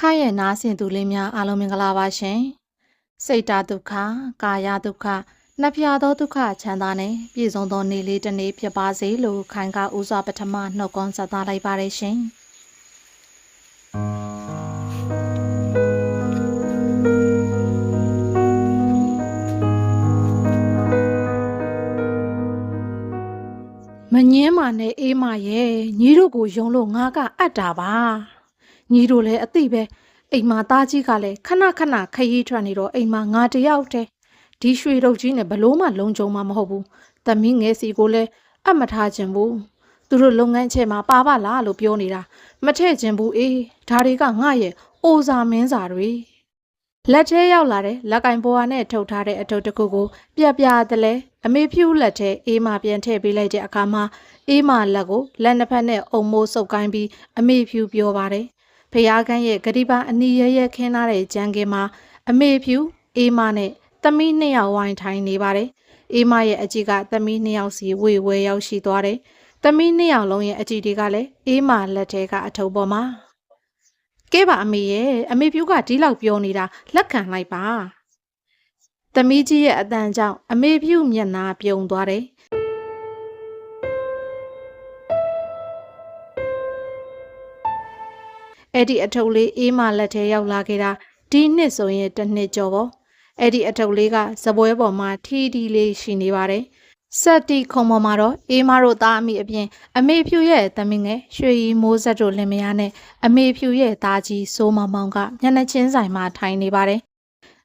ခရဲ့နားဆင်သူလေးများအားလုံးမင်္ဂလာပါရှင်စိတ်ဓာတ်ဒုက္ခကာယဒုက္ခနှဖျားသောဒုက္ခချမ်းသာနဲ့ပြည့်စုံသောနေ့လေးတစ်နေ့ဖြစ်ပါစေလို့ခိုင်ကဥစွာပထမနှုတ်ခွန်းဆက်သလိုက်ပါတယ်ရှင်မငင်းမာနဲ့အေးမရဲ့ညီတို့ကိုယုံလို့ငါကအပ်တာပါညီတို့လည်းအသိပဲအိမ်မှာသားကြီးကလည်းခဏခဏခရီးထွက်နေတော့အိမ်မှာငါတယောက်တည်းဒီရွှေတုပ်ကြီးနဲ့ဘလို့မှလုံခြုံမှာမဟုတ်ဘူးသမီးငယ်စီကိုလည်းအမထားခြင်းဘူးသူတို့လုပ်ငန်းချက်မှာပါပါလားလို့ပြောနေတာမထည့်ခြင်းဘူးအေးဒါတွေကငါရဲ့အိုစာမင်းစာတွေလက်ထဲရောက်လာတဲ့လက်ကင်ပေါ်နဲ့ထုတ်ထားတဲ့အထုပ်တစ်ခုကိုပြပြတလဲအမေဖြူလက်ထဲအေးမပြန်ထည့်ပေးလိုက်တဲ့အခါမှာအေးမလက်ကိုလက်နှစ်ဖက်နဲ့အုံမိုးစုပ်ကိုင်းပြီးအမေဖြူပြောပါတယ်ဖျားခန်းရဲ့ဂတိပါအနီရဲရဲခင်းထားတဲ့ကြံကင်မှာအမေဖြူအေးမနဲ့သမီးနှစ်ယောက်ဝိုင်းထိုင်နေပါတယ်အေးမရဲ့အကြည့်ကသမီးနှစ်ယောက်စီဝေဝဲရောက်ရှိသွားတယ်သမီးနှစ်ယောက်လုံးရဲ့အကြည့်တွေကလည်းအေးမလက်ထဲကအထုပ်ပေါ်မှာကဲပါအမေရဲ့အမေဖြူကဒီလောက်ပြောနေတာလက်ခံလိုက်ပါသမီးကြီးရဲ့အတန်ကြောင့်အမေဖြူမျက်နှာပြုံသွားတယ်အဲ့ဒီအထုပ်လေးအေးမလက်ထဲရောက်လာခဲ့တာဒီနှစ်ဆိုရင်တစ်နှစ်ကျော်ပေါ့အဲ့ဒီအထုပ်လေးကဇပွဲပေါ်မှာထီထီလေးရှိနေပါတယ်စက်တီခုံပေါ်မှာတော့အေးမတို့သားအမိအပြင်အမေဖြူရဲ့သမီးငယ်ရွှေရီမိုးဆက်တို့လင်မယားနဲ့အမေဖြူရဲ့သားကြီးစိုးမောင်မောင်ကမျက်နှာချင်းဆိုင်မှာထိုင်နေပါတယ်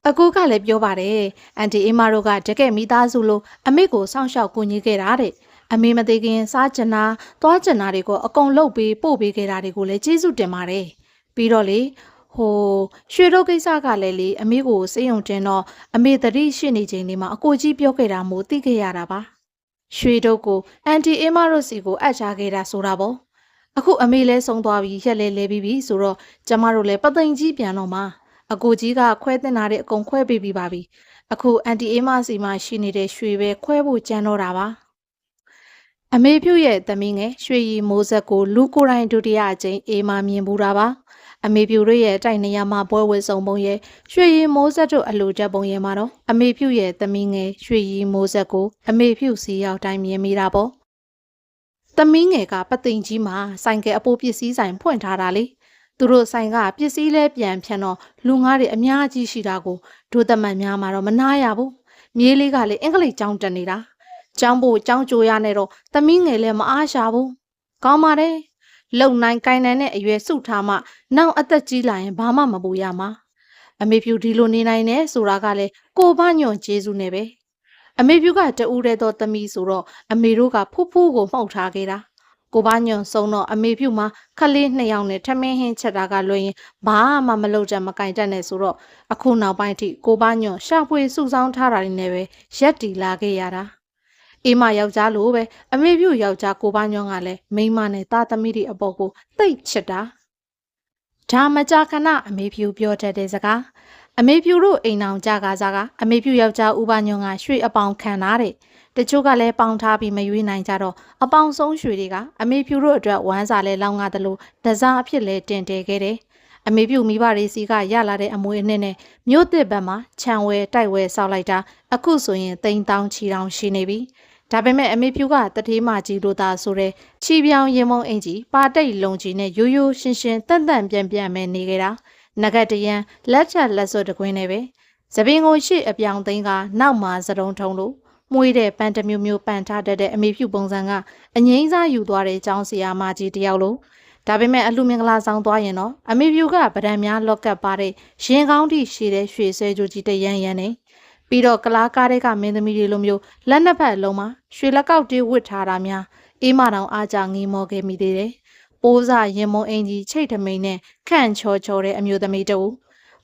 အကူကလည်းပြောပါတယ်အန်တီအေးမတို့ကတကယ်မိသားစုလို့အမေကိုစောင့်ရှောက်ကူညီခဲ့တာတဲ့အမေမသေးခင်စားကျင်နာသွားကျင်နာတွေကိုအကုန်လုပ်ပေးပို့ပေးခဲ့တာတွေကိုလည်းကျေးဇူးတင်ပါတယ်ပြီးတော့လေရွှေတို့ကိစ္စကလည်းလေအမေကိုစေယုံတင်တော့အမေတတိရှိနေချိန်လေးမှာအကိုကြီးပြောခဲ့တာမို့သိခဲ့ရတာပါရွှေတို့ကိုအန်တီအေးမတို့စီကိုအပ်ချခဲ့တာဆိုတာပေါ့အခုအမေလဲဆုံးသွားပြီးရက်လဲလဲပြီးပြီဆိုတော့ကျမတို့လည်းပသိမ်ကြီးပြန်တော့မှာအကိုကြီးကခွဲတင်တာတဲ့အကုန်ခွဲပေးပြီးပါပြီအခုအန်တီအေးမစီမှာရှိနေတဲ့ရွှေပဲခွဲဖို့ကြံတော့တာပါအမေဖြူရဲ့သမီးငယ်ရွှေရီမိုးဆက်ကိုလူကိုယ်တိုင်ဒုတိယအကြိမ်အေးမမြင်ဘူးတာပါအမေဖြူတို့ရဲ့တိုက်နေရမှာပွဲဝဲစုံပုံရဲ့ရွှေရီမိုးဆက်တို့အလိုချက်ပုံရဲ့မှာတော့အမေဖြူရဲ့သမီးငယ်ရွှေရီမိုးဆက်ကိုအမေဖြူစီရောက်တိုင်းမြင်မိတာပေါ့သမီးငယ်ကပသိမ်ကြီးမှာဆိုင်ကယ်အပိုးပစ္စည်းဆိုင်ဖွင့်ထားတာလေသူတို့ဆိုင်ကပစ္စည်းလဲပြန်ဖြန့်တော့လူငါးတွေအများကြီးရှိတာကိုဒုသမတ်များမှာတော့မနာရဘူးမြေးလေးကလည်းအင်္ဂလိပ်ကျောင်းတက်နေတာကျောင်းဖို့ကျောင်းကြိုရနဲ့တော့သမီးငယ်လည်းမအားရှာဘူးကောင်းပါတယ်လုံနိုင်ကိုင်းနိုင်တဲ့အရွယ်စုထားမှနောက်အသက်ကြီးလာရင်ဘာမှမပူရမှာအမေဖြူဒီလိုနေနိုင်နေဆိုတာကလည်းကိုဘညွန့်ကျေးဇူးနဲ့ပဲအမေဖြူကတူးတဲ့တော့သမီးဆိုတော့အမေတို့ကဖူးဖူးကိုမှုတ်ထားခဲ့တာကိုဘညွန့်ဆုံးတော့အမေဖြူမှာခလေးနှစ်ယောက်နဲ့ထမင်းဟင်းချက်တာကလွှဲရင်ဘာမှမလုပ်ကြမကင်တတ်နဲ့ဆိုတော့အခုနောက်ပိုင်းထိကိုဘညွန့်ရှာဖွေစုဆောင်းထားတာတွေနဲ့ပဲရက်တီလာခဲ့ရတာအေးမယောက်ျားလို့ပဲအမေဖြူယောက်ျားကိုဘညွန့်ကလည်းမိန်းမနဲ့သားသမီးတွေအပေါ်ကိုသိတ်ချစ်တာဒါမကြခဏအမေဖြူပြောတတ်တဲ့စကားအမေဖြူတို့အိမ်အောင်ကြကားစားကအမေဖြူယောက်ျားဦးဘညွန့်ကရွှေအပေါင်ခံတာတဲ့တချို့ကလည်းပေါင်ထားပြီးမရွေးနိုင်ကြတော့အပေါင်ဆုံးရွှေတွေကအမေဖြူတို့အတွက်ဝမ်းစာလဲလောင်းကားသလိုတစားအဖြစ်လဲတင်တယ်ခဲ့တယ်အမေဖြူမိဘတွေစီကရလာတဲ့အမွေအနှစ်နဲ့မြို့သစ်ဘက်မှာခြံဝဲတိုက်ဝဲဆောက်လိုက်တာအခုဆိုရင်သိန်းတောင်းချီတောင်းရှိနေပြီဒါပေမဲ့အမေဖြူကတထေးမကြီးတို့သာဆိုတဲ့ချီပြောင်ရင်မုံအင်ကြီးပါတိတ်လုံကြီးနဲ့ရိုးရိုးရှင်းရှင်းတန့်တန့်ပြန်ပြန်ပဲနေခဲ့တာနဂတ်တရန်လက်ချက်လက်စွပ်တကွင်းနဲ့ပဲသပင်ကိုရှေ့အပြောင်သိန်းကနောက်မှာစတုံးထုံလို့မွေးတဲ့ပန်းတမျိုးမျိုးပန်ထားတတ်တဲ့အမေဖြူပုံစံကအငိမ့်စားယူသွားတဲ့ကျောင်းဆရာမကြီးတယောက်လို့ဒါပေမဲ့အလှမင်္ဂလာဆောင်သွားရင်တော့အမေဖြူကဗဒံများလော့ကပ်ပါတဲ့ရင်ကောင်းထိရှည်တဲ့ရွှေဆဲကြိုကြီးတရန်ရန်နေပြီးတော့ကလားကားတွေကမင်းသမီးတွေလိုမျိုးလက်နှစ်ဖက်လုံးမှာရွှေလက်ကောက်တွေဝစ်ထားတာများအေးမတောင်အားကြငီးမောခဲ့မိသေးတယ်။ပိုးစားရင်မုံအင်ကြီးချိတ်ထမိန်နဲ့ခန့်ချောချောတဲ့အမျိုးသမီးတူ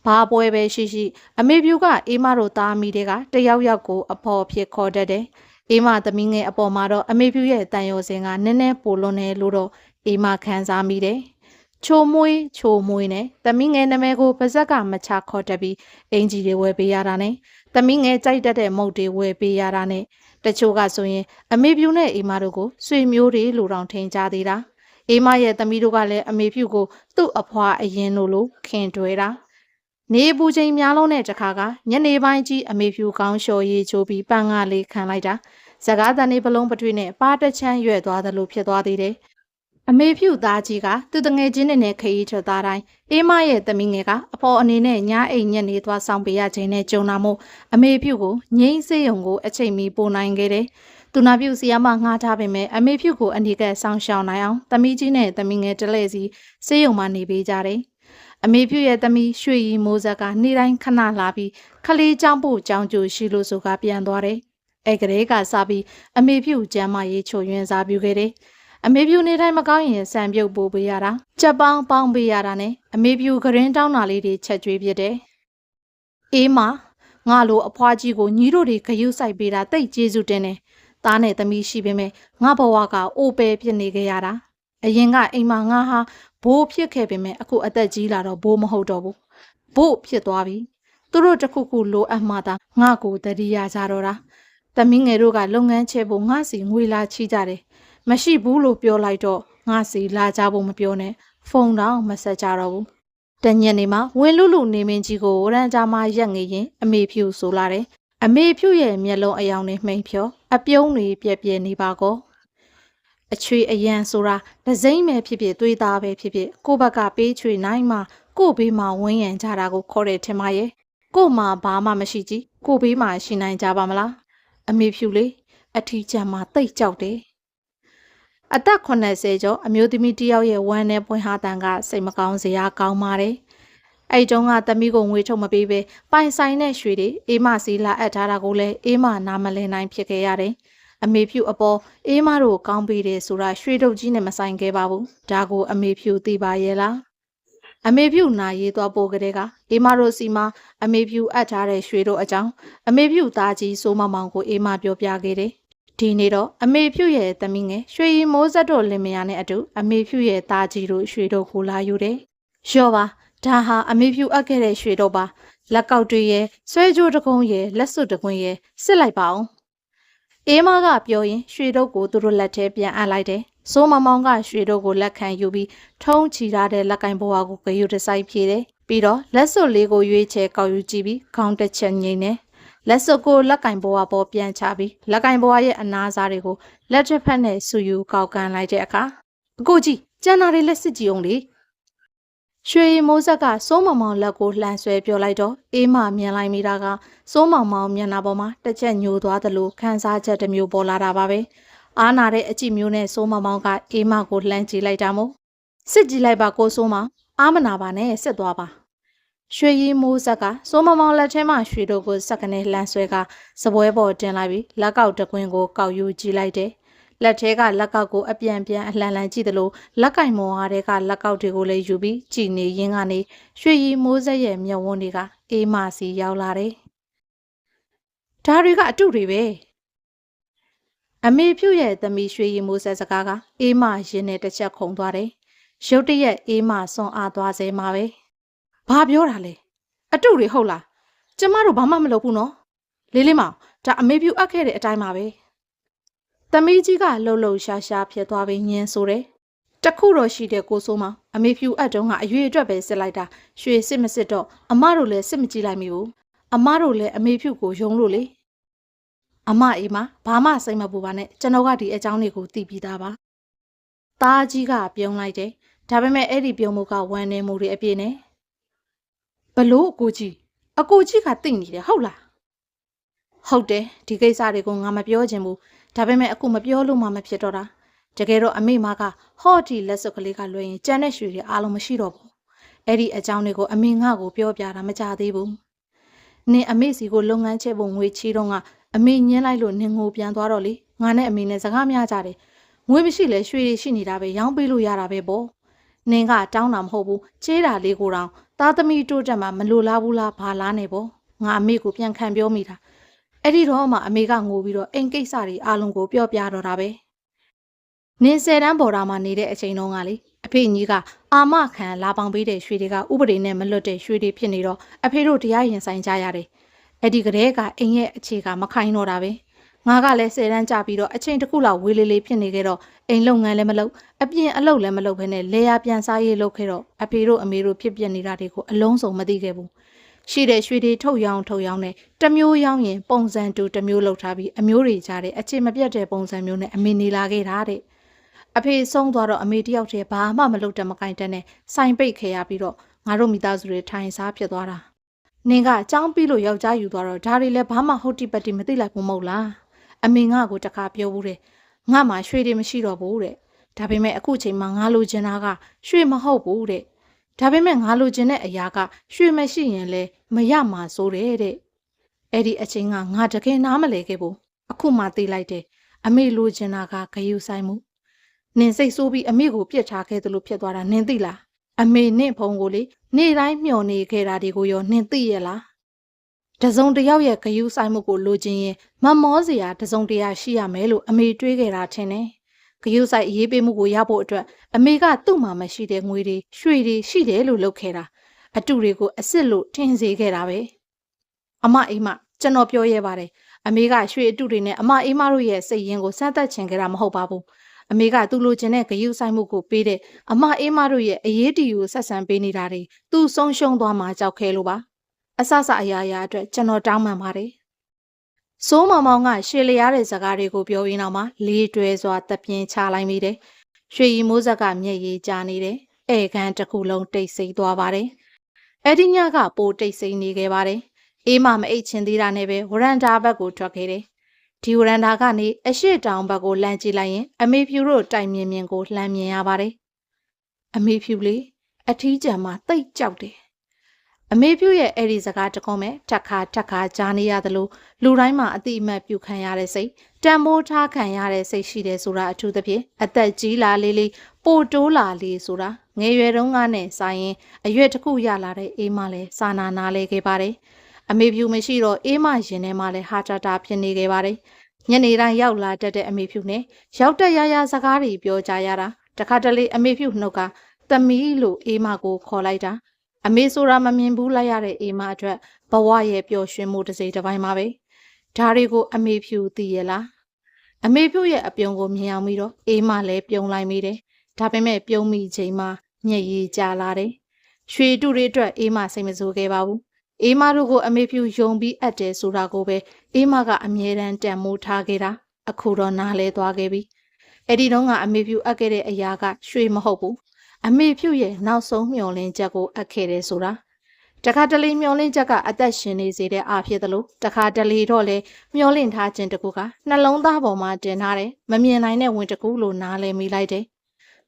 ဘာပွဲပဲရှိရှိအမေဖြူကအေးမတို့သားမိတွေကတယောက်ယောက်ကိုအဖော်ဖြစ်ခေါ်တတ်တယ်။အေးမသမီးငယ်အပေါ်မှာတော့အမေဖြူရဲ့တန်ရုံစင်ကနည်းနည်းပိုလွန်တယ်လို့တော့အေးမခံစားမိတယ်။ချိုမွေးနဲ့သမီးငယ်နာမည်ကိုပါဇက်ကမချခေါ်တတ်ပြီးအင်ကြီးတွေဝယ်ပေးရတာနဲ့သမီးငယ်ကြိုက်တတ်တဲ့မုတ်တွေဝယ်ပေးရတာနဲ့တချို့ကဆိုရင်အမေဖြူနဲ့အေးမတို့ကိုဆွေမျိုးတွေလူတော်ထင်ကြသေးတာ အေးမရဲ့သမီးတို့ကလည်းအမေဖြူကိုသူ့အဖွာအရင်လိုခင်တွဲတာနေပူချိန်များလုံးတဲ့တခါကညနေပိုင်းကြီးအမေဖြူကောင်းလျှော်ရည်ချိုးပြီးပန်းကားလေးခံလိုက်တာစကားတန်နေပလုံးပထွေးနဲ့ပါတချမ်းရွက်သွားသလိုဖြစ်သွားသေးတယ်အမေဖြူသားကြီးကသူတငယ်ချင်းတွေနဲ့ခရီးထွက်သားတိုင်းအေးမရဲ့သမီးငယ်ကအဖော်အနေနဲ့ညအိမ်ညက်နေသွားဆောင်ပေးရခြင်းနဲ့ကြုံလာမို့အမေဖြူကိုငိမ့်စေးုံကိုအချိန်မီပို့နိုင်ခဲ့တယ်။သူနာပြုဆီယာမငှားထားပေမဲ့အမေဖြူကိုအနေကဆောင်းရှောင်းနိုင်အောင်သမီးကြီးနဲ့သမီးငယ်တလဲစီစေးုံမှနေပေးကြတယ်။အမေဖြူရဲ့သမီးရွှေရီမိုးဆက်ကနေတိုင်းခဏလာပြီးခလေးချောင်းပို့ချောင်းကျူရှိလို့ဆိုကပြန်သွားတယ်။အဲကလေးကစပြီးအမေဖြူကျမ်းမရေးချိုယွင်းစားပြုခဲ့တယ်။အမေဖြူနေတိုင်းမကောင်းရင်ဆံပြုတ်ပို့ပေးရတာချက်ပေါင်းပေးရတာနဲ့အမေဖြူကရင်တောင်းတာလေးတွေချက်ကျွေးပြတယ်အေးမငါလိုအဖွားကြီးကိုညီတို့တွေဂယုစိုက်ပေးတာတိတ်ကျေးဇူးတင်တယ်သားနဲ့သမီးရှိပေမဲ့ငါဘဝကအိုပဲဖြစ်နေကြရတာအရင်ကအိမ်မှာငါဟာဘိုးဖြစ်ခဲ့ပေမဲ့အခုအသက်ကြီးလာတော့ဘိုးမဟုတ်တော့ဘူးဘို့ဖြစ်သွားပြီသူတို့တခုခုလိုအပ်မှသာငါကိုတတိယကြတော့တာသမီးငယ်တို့ကလုပ်ငန်းချဲဖို့ငါစီငွေလာချီကြတယ်မရှိဘူးလို့ပြောလိုက်တော့ငါစီလာကြဖို့မပြောနဲ့ဖုန်းတော့မဆက်ကြတော့ဘူးတညနေမှာဝင်းလူလူနေမင်းကြီးကိုရန်ကြမှာရက်ငေရင်အမေဖြူဆိုလာတယ်အမေဖြူရဲ့မျက်လုံးအယောင်နဲ့မှိန်ဖြောအပြုံးတွေပြက်ပြဲနေပါကောအချွေအရန်ဆိုတာဒစိမ့်ပဲဖြစ်ဖြစ်သွေးသားပဲဖြစ်ဖြစ်ကိုဘက်ကပေးချွေနိုင်မှကိုဘေးမှာဝင်းရံကြတာကိုခေါ်တယ်ထင်ပါရဲ့ကိုမှဘာမှမရှိကြည့်ကိုဘေးမှာရှိနိုင်ကြပါမလားအမေဖြူလေးအထီးကျန်မှာတိတ်ကြောက်တယ်အသက်80ကျော်အမျိုးသမီးတယောက်ရဲ့ဝမ်းနဲ့ပွင့်ဟာတန်ကစိတ်မကောင်းစရာကောင်းပါတယ်။အဲ့တုန်းကသမီးကိုငွေထုတ်မပေးပဲပိုင်ဆိုင်တဲ့ရွှေတွေအေးမစီလာအပ်ထားတာကိုလည်းအေးမနာမလည်နိုင်ဖြစ်ခဲ့ရတယ်။အမေဖြူအပေါ်အေးမတို့ကောင်းပေးတယ်ဆိုတာရွှေတုပ်ကြီးနဲ့မဆိုင်ခဲ့ပါဘူး။ဒါကိုအမေဖြူသိပါရဲ့လား။အမေဖြူနာရေးသွားပို့ကြတဲ့ကအေးမတို့စီမှာအမေဖြူအပ်ထားတဲ့ရွှေတို့အကြောင်းအမေဖြူသားကြီးစိုးမမောင်ကိုအေးမပြောပြခဲ့တယ်။ဒီနေ့တော့အမေဖြူရဲ့သမီးငယ်ရွှေရီမိုးဆက်တို့လင်မယားနဲ့အတူအမေဖြူရဲ့သားကြီးတို့ရွှေတို့ကိုလာယူတယ်။ရော့ပါဒါဟာအမေဖြူအပ်ခဲ့တဲ့ရွှေတို့ပါလက်ကောက်တွေရဲ့ဆွဲကြိုးတကုံးရဲ့လက်စွပ်တကွင်းရဲ့စစ်လိုက်ပါအောင်။အေးမကပြောရင်ရွှေတို့ကိုသူတို့လက်ထဲပြန်အပ်လိုက်တယ်။စိုးမမောင်ကရွှေတို့ကိုလက်ခံယူပြီးထုံးချီထားတဲ့လက်ကင်ဘွားကိုဂယုတစိုက်ဖြေတယ်။ပြီးတော့လက်စွပ်လေးကိုရွေးချယ်ကောက်ယူကြည့်ပြီးခေါင်းတစ်ချက်ငိမ့်တယ်။လက်စွပ်ကိုလက်ကင်ဘွားပေါ်ပြန်ချပြီးလက်ကင်ဘွားရဲ့အနားစားတွေကိုလက်တစ်ဖက်နဲ့ဆူယူကောက်ကန်လိုက်တဲ့အခါအကိုကြီးကျန်တာတွေလက်စစ်ကြည့်အောင်လေရွှေမိုးဆက်ကစိုးမောင်မောင်လက်ကိုလှန်ဆွဲပြောလိုက်တော့အေးမမြင်လိုက်မိတာကစိုးမောင်မောင်မျက်နှာပေါ်မှာတစ်ချက်ညိုသွားသလိုခန်းစားချက်တစ်မျိုးပေါ်လာတာပါပဲအားနာတဲ့အကြည့်မျိုးနဲ့စိုးမောင်မောင်ကအေးမကိုလှမ်းကြည့်လိုက်တာမို့စစ်ကြည့်လိုက်ပါကိုစိုးမောင်အားမနာပါနဲ့စစ်သွားပါရွှေရီမိုးဆက်ကစိုးမောင်မောင်လက်ထဲမှာရွှေတို့ကိုစက်ကနေလှန်ဆွဲကစပွဲပေါ်တင်လိုက်ပြီးလက်ကောက်တကွင်းကိုကောက်ယူကြည့်လိုက်တယ်လက်ထဲကလက်ကောက်ကိုအပြန်ပြန်အလှန်လှန်ကြည့်သလိုလက်ကင်မော်ဟာတဲ့ကလက်ကောက်တွေကိုလည်းယူပြီးကြည်နေရင်းကနေရွှေရီမိုးဆက်ရဲ့မျက်ဝန်းတွေကအေးမစီရောက်လာတယ်။ဒါတွေကအတုတွေပဲ။အမေဖြူရဲ့သမီးရွှေရီမိုးဆက်စကားကအေးမရင်နဲ့တစ်ချက်ခုန်သွားတယ်။ရုတ်တရက်အေးမဆွန်အားသွားစေမှာပဲ။ဘာပြောတာလဲ။အတုတွေဟုတ်လား။ကျမတို့ဘာမှမလုပ်ဘူးနော်။လေးလေးမောင်ဒါအမေဖြူအပ်ခဲ့တဲ့အတိုင်းပါပဲ။သမီးကြီးကလှုပ်လှုပ်ရှားရှားဖြစ်သွားပြီးညင်းဆိုတယ်။တခုတော့ရှိတဲ့ကိုစိုးမောင်အမေဖြူအပ်တုံးကအရွေအတွက်ပဲစစ်လိုက်တာရွှေစစ်မစစ်တော့အမတို့လည်းစစ်မကြည့်လိုက်မိဘူး။အမတို့လည်းအမေဖြူကိုယုံလို့လေ။အမအေးမဘာမှစိတ်မပူပါနဲ့ကျွန်တော်ကဒီအကြောင်းတွေကိုသိပြီးသားပါ။သားကြီးကပြုံးလိုက်တယ်။ဒါပေမဲ့အဲ့ဒီပြုံးမှုကဝမ်းနေမှုတွေအပြည့်နဲ့ဘလို့အကိုကြီးကသိနေတယ်ဟုတ်လား။ဟုတ်တယ်ဒီကိစ္စတွေကိုငါမပြောချင်ဘူးဒါပေမဲ့အခုမပြောလို့မှမဖြစ်တော့တာတကယ်တော့အမေမကဟော့ဒီလက်စွပ်ကလေးကလွှဲရင်ကြမ်းတဲ့ရွှေတွေအားလုံးမရှိတော့ဘူးအဲ့ဒီအကြောင်းတွေကိုအမေငါ့ကိုပြောပြတာမကြသေးဘူးနင်အမေစီကိုလုပ်ငန်းချဲဖို့ငွေချီတော့ကအမေညင်းလိုက်လို့နင်ငိုပြန်သွားတော့လေငါနဲ့အမေနဲ့စကားများကြတယ်ငွေမရှိလဲရွှေတွေရှိနေတာပဲရောင်းပေးလို့ရတာပဲပေါ့နင်ကတောင်းတာမဟုတ်ဘူးချေးတာလေးကိုတောင်သားသမီးတိုးတက်မှမလိုလားဘူးလားဘာလားနေပေါ့ငါအမေကိုပြန်ခံပြောမိတာအဲ့ဒီတော့မှအမေကငိုပြီးတော့အိမ်ကိစ္စတွေအားလုံးကိုပြောပြတော့တာပဲနင်း10တန်းပေါ်တာမှနေတဲ့အချိန်တုန်းကလေအဖေကြီးကအာမခံလာပေါင်ပေးတဲ့ရွှေတွေကဥပဒေနဲ့မလွတ်တဲ့ရွှေတွေဖြစ်နေတော့အဖေတို့တရားရင်ဆိုင်ကြရတယ်အဲ့ဒီကလေးကအိမ်ရဲ့အခြေကမခိုင်တော့တာပဲ ငါကလည်း10တန်းကြာပြီးတော့အချိန်တစ်ခုလောက်ဝေးလေးလေးဖြစ်နေခဲ့တော့အိမ်လုပ်ငန်းလည်းမလုပ်အပြင်အလုပ်လည်းမလုပ်ဘဲနဲ့လေယာပြန်စားရေးလုပ်ခဲ့တော့အဖေတို့အမေတို့ဖြစ်ပြနေတာတွေကိုအလုံးစုံမသိခဲ့ဘူးရှိတဲ့ရွှေတွေထုတ်ရောင်းနဲ့တမျိုးရောင်းရင်ပုံစံတူတမျိုးလောက်ထားပြီးအမျိုးတွေကြားတဲ့အချိန်မပြတ်တဲ့ပုံစံမျိုးနဲ့အမေနေလာခဲ့တာတဲ့အဖေဆုံးသွားတော့အမေတယောက်တည်းဘာမှမလုပ်တတ်မကိုင်တတ်နဲ့စိုင်ပိတ်ခဲ့ရပြီးတော့ငါတို့မိသားစုတွေထိုင်စားဖြစ်သွားတာနင်ကအကြောင်းပြီးလို့ယောက်ျားယူသွားတော့ဒါတွေလည်းဘာမှဟုတ်တိပတ်တိမသိလိုက်ဘူးမဟုတ်လားအမေငါ့ကိုတခါပြောဘူးတဲ့ငါမှရွှေတွေမရှိတော့ဘူးတဲ့ဒါပေမဲ့အခုချိန်မှာငါလိုချင်တာကရွှေမဟုတ်ဘူးတဲ့ဒါပေမဲ့ငါလိုချင်တဲ့အရာကရွှေမရှိရင်လည်းမရမှာစိုးတယ်တဲ့အဲ့ဒီအချိန်ကငါတကယ်နားမလဲခဲ့ဘူးအခုမှသိလိုက်တယ်အမေလိုချင်တာကဂယုဆိုင်မှုနင်စိတ်ဆိုးပြီးအမေကိုပြစ်ထားခဲ့သလိုဖြစ်သွားတာနင်သိလားအမေနင့်ဖုံကိုလေနေ့တိုင်းမျှော်နေခဲ့တာတွေကိုရောနင်သိရလားတစုံတစ်ယောက်ရဲ့ဂယုဆိုင်မှုကိုလိုချင်ရင်မမောစရာတစုံတရာရှိရမယ်လို့အမေတွေးခဲ့တာထင်တယ်ဂယုဆိုင်အရေးပေးမှုကိုရဖို့အတွက်အမေကသူ့မှာမရှိတဲ့ငွေတွေရွှေတွေရှိတယ်လို့လုပ်ခဲ့တာအတုတွေကိုအစ်စ်လို့ထင်စေခဲ့တာပဲအမအိမ်မကျွန်တော်ပြောရဲပါတယ်အမေကရွှေအတုတွေနဲ့အမအိမ်မတို့ရဲ့စိတ်ရင်းကိုစမ်းသပ်ချင်ခဲ့တာမဟုတ်ပါဘူးအမေကသူ့လိုချင်တဲ့ဂယုဆိုင်မှုကိုပေးတဲ့အမအိမ်မတို့ရဲ့အရေးတီကိုဆက်ဆံပေးနေတာတွေသူဆုံးရှုံးသွားမှကြောက်ခဲလို့ပါအဆအရာရာအတွက်ကျွန်တော်တောင်းပန်ပါတယ်စိုးမောင်မောင်ကရှေလျားတဲ့စကားတွေကိုပြောရင်းတော့မှလေးတွဲစွာတပြင်းချလိုက်မိတယ်ရွှေရီမိုးဆက်ကမျက်ရည်ကျနေတယ်ဧကန်တစ်ခုလုံးတိတ်ဆိတ်သွားပါတယ်အဲ့ဒီညကပိုတိတ်ဆိတ်နေခဲ့ပါတယ်အေးမမအိတ်ချင်သေးတာနဲ့ပဲဝရန်တာဘက်ကိုထွက်ခဲ့တယ်ဒီဝရန်တာကနေအရှိတောင်ဘက်ကိုလှမ်းကြည့်လိုက်ရင်အမေဖြူတို့တိုင်မြင်မြင်ကိုလှမ်းမြင်ရပါတယ်အမေဖြူလေးအထီးကျန်မှတိတ်ကြောက်တယ်အမေဖြူရဲ့အဲ့ဒီစကားတကုံးမဲ့ထက်ခါကြားနေရသလိုလူတိုင်းမှာအတိအမှတ်ပြုခံရတဲ့စိတ်တန်မိုးထားခံရတဲ့စိတ်ရှိတယ်ဆိုတာအထူးသဖြင့်အသက်ကြီးလာလေးပိုတိုးလာလေးဆိုတာငယ်ရွယ်တုန်းကနဲ့ဆိုင်ရင်အရွယ်တစ်ခုရလာတဲ့အေးမလည်းစာနာနာလဲခဲ့ပါတယ်အမေဖြူမရှိတော့အေးမရင်ထဲမှာလည်းဟာတာဖြစ်နေခဲ့ပါတယ်ညနေတိုင်းရောက်လာတတ်တဲ့အမေဖြူနဲ့ရောက်တဲ့ရစကားတွေပြောကြရတာတခါတလေအမေဖြူနှုတ်ကသမီးလို့အေးမကိုခေါ်လိုက်တာအမေဆိုတာမမြင်ဘူးလိုက်ရတဲ့အေးမအတွက်ဘဝရဲ့ပျော်ရွှင်မှုတစ်စိတ်တစ်ပိုင်းပါပဲဒါတွေကိုအမေဖြူသိရလားအမေဖြူရဲ့အပြုံးကိုမြင်အောင်ပြီးတော့အေးမလည်းပြုံးလိုက်မိတယ်ဒါပေမဲ့ပြုံးမိချိန်မှာမျက်ရည်ကျလာတယ်ရွှေတုတွေအတွက်အေးမစိတ်မဆိုးခဲ့ပါဘူးအေးမတို့ကိုအမေဖြူယုံပြီးအပ်တယ်ဆိုတာကိုပဲအေးမကအမြဲတမ်းတန်မိုးထားခဲ့တာအခုတော့နားလဲသွားခဲ့ပြီအဲ့ဒီတော့ကအမေဖြူအပ်ခဲ့တဲ့အရာကရွှေမဟုတ်ဘူးအမေဖြူရဲ့နောက်ဆုံးမျှော်လင့်ချက်ကိုအပ်ခဲ့တယ်ဆိုတာတခါတလေမျှော်လင့်ချက်ကအသက်ရှင်နေစေတဲ့အားဖြစ်သလိုတခါတလေတော့လေမျှော်လင့်ထားခြင်းတကူကနှလုံးသားပေါ်မှာတင်ထားတယ်မမြင်နိုင်တဲ့ဝင်တကူလို့နားလဲမိလိုက်တယ်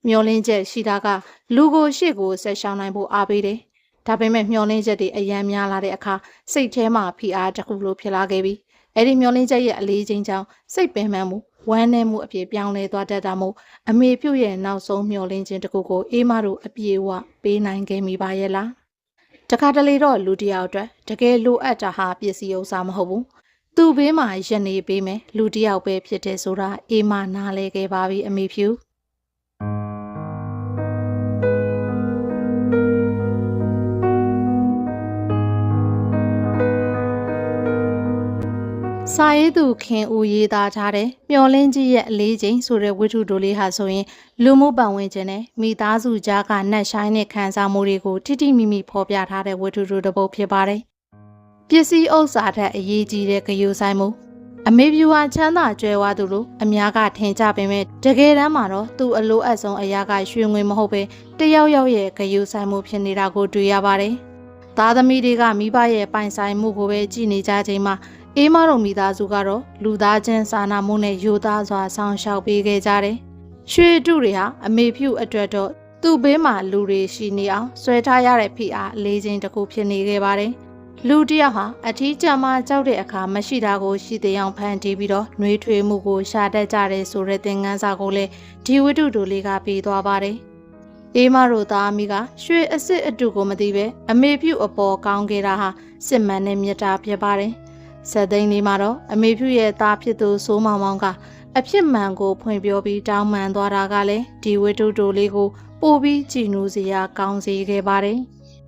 မျှော်လင့်ချက်ရှိတာကလူကိုရှေ့ကိုဆက်ရှောင်နိုင်ဖို့အားပေးတယ်ဒါပေမဲ့မျှော်လင့်ချက်တွေအယံများလာတဲ့အခါစိတ်ထဲမှာဖိအားတစ်ခုလိုဖြစ်လာခဲ့ပြီအဲ့ဒီမျှော်လင့်ချက်ရဲ့အလေးချိန်ကြောင့်စိတ်ပင်ပန်းမှုဝမ်းနည်းမှုအဖြစ်ပြောင်းလဲသွားတတ်တာမို့အမေပြုတ်ရဲ့နောက်ဆုံးမျှော်လင့်ခြင်းတစ်ခုကိုအေးမတို့အပြေအဝပေးနိုင်ခဲ့မိပါရဲ့လားတခါတလေတော့လူတယောက်အတွက်တကယ်လိုအပ်တာဟာပစ္စည်းဥစ္စာမဟုတ်ဘူးသူ့ဘေးမှာရနေပေးမယ်လူတယောက်ပဲဖြစ်တယ်ဆိုတာအေးမနားလဲခဲ့ပါပြီအမေဖြူစာရေးသူခင်ဦးရေးသားထားတဲ့မျော်လင့်ကြီးရဲ့အလေးချိန်ဆိုတဲ့ဝတ္ထုတိုလေးဟာဆိုရင်လူမှုပတ်ဝန်းကျင်နဲ့မိသားစုကြားကနှက်ဆိုင်တဲ့ခံစားမှုတွေကိုထိထိမိမိဖော်ပြထားတဲ့ဝတ္ထုတိုတစ်ပုဒ်ဖြစ်ပါတယ်။ပစ္စည်းဥစ္စာထက်အရေးကြီးတဲ့ဂရုစိုက်မှုအမေဖြူဟာချမ်းသာကြွယ်ဝသူလို့အများကထင်ကြပေမဲ့တကယ်တမ်းမှာတော့သူ့အလိုအပ်ဆုံးအရာကရွှေငွေမဟုတ်ပဲတယောက်ရဲ့ဂရုစိုက်မှုဖြစ်နေတာကိုတွေ့ရပါတယ်။သားသမီးတွေကမိဘရဲ့ပိုင်ဆိုင်မှုကိုပဲကြည့်နေကြချိန်မှာအေးမတို့မိသားစုကတော့လူသားချင်းစာနာမှုနဲ့ရိုသားစွာဆောင်ရှောက်ပေးခဲ့ကြတယ်။ရွှေတုတွေဟာအမေဖြူအတွက်တော့သူ့ဘေးမှာလူတွေရှိနေအောင်ဆွဲထားရတဲ့ဖိအားအလေးချိန်တစ်ခုဖြစ်နေခဲ့ပါတယ်။လူတယောက်ဟာအထီးကျန်မှကြောက်တဲ့အခါမရှိတာကိုရှိတဲ့အောင်ဖန်တီးပြီးတော့နှွေးထွေးမှုကိုရှာတတ်ကြတယ်ဆိုတဲ့သင်ခန်းစာကိုလည်းဒီဝတ္ထုတိုလေးကပေးသွားပါတယ်။အေးမတို့သားအမိကရွှေအစ်စ်အတုကိုမသိပဲအမေဖြူအပေါ်ကောင်းခဲ့တာဟာစစ်မှန်တဲ့မြတ်တာဖြစ်ပါတယ်။ဆက်သိန်းလေးမှာတော့အမေဖြူရဲ့သားဖြစ်သူစိုးမောင်မောင်ကအဖြစ်မှန်ကိုဖွင့်ပြောပြီးတောင်းပန်သွားတာကလည်းဒီဝတ္ထုတိုလေးကိုပို့ပြီးကြည်နူးစရာကောင်းစေခဲ့ပါတယ်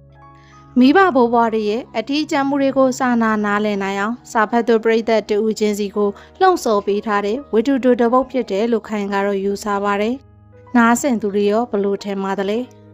။ မိဘဘိုးဘွားတွေရဲ့အထီးကျန်မှုတွေကိုစာနာနားလည်နိုင်အောင်စာဖတ်သူပရိသတ်တူဦးချင်းစီကိုလှုံ့ဆော်ပေးထားတဲ့ဝတ္ထုတူတစ်ပုဒ်ဖြစ်တယ်လို့ခိုင်ကတော့ယူဆပါတယ်။နားဆင်သူတွေရောဘလို့ထင်ပါသလဲ။